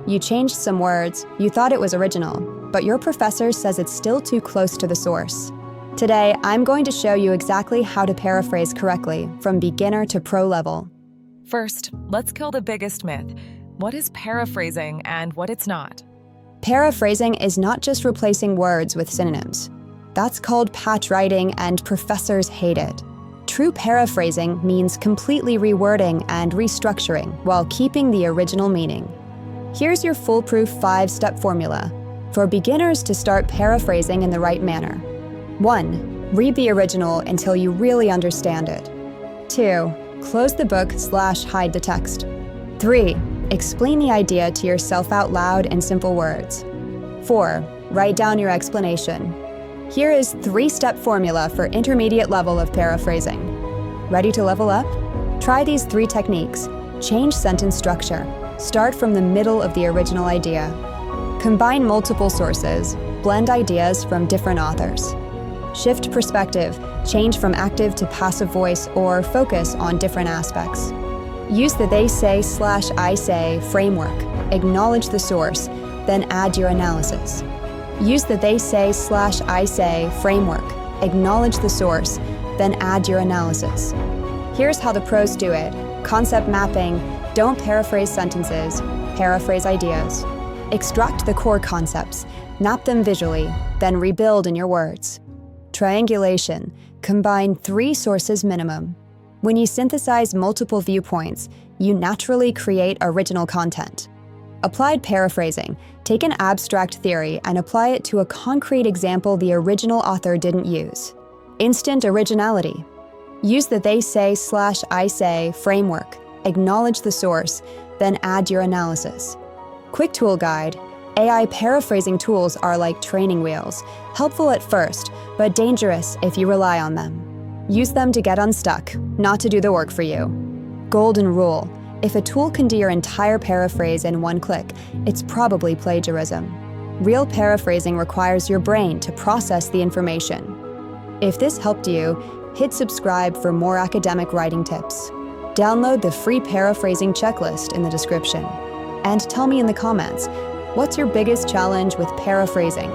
You changed some words, you thought it was original, but your professor says it's still too close to the source. Today, I'm going to show you exactly how to paraphrase correctly, from beginner to pro level. First, let's kill the biggest myth. What is paraphrasing and what it's not? Paraphrasing is not just replacing words with synonyms. That's called patch writing, and professors hate it. True paraphrasing means completely rewording and restructuring while keeping the original meaning. Here's your foolproof 5-step formula for beginners to start paraphrasing in the right manner. 1. Read the original until you really understand it. 2. Close the book/hide the text. 3. Explain the idea to yourself out loud in simple words. 4. Write down your explanation. Here is 3-step formula for intermediate level of paraphrasing. Ready to level up? Try these 3 techniques. Change sentence structure. Start from the middle of the original idea. Combine multiple sources. Blend ideas from different authors. Shift perspective. Change from active to passive voice or focus on different aspects. Use the they say/I say framework. Acknowledge the source, then add your analysis. Use the they say/I say framework. Acknowledge the source, then add your analysis. Here's how the pros do it. Concept mapping. Don't paraphrase sentences, paraphrase ideas. Extract the core concepts, map them visually, then rebuild in your words. Triangulation. Combine 3 sources minimum. When you synthesize multiple viewpoints, you naturally create original content. Applied paraphrasing. Take an abstract theory and apply it to a concrete example the original author didn't use. Instant originality. Use the they say/I say framework. Acknowledge the source, then add your analysis. Quick tool guide. AI paraphrasing tools are like training wheels, helpful at first, but dangerous if you rely on them. Use them to get unstuck, not to do the work for you. Golden rule. If a tool can do your entire paraphrase in one click, it's probably plagiarism. Real paraphrasing requires your brain to process the information. If this helped you, hit subscribe for more academic writing tips. Download the free paraphrasing checklist in the description. And tell me in the comments, what's your biggest challenge with paraphrasing?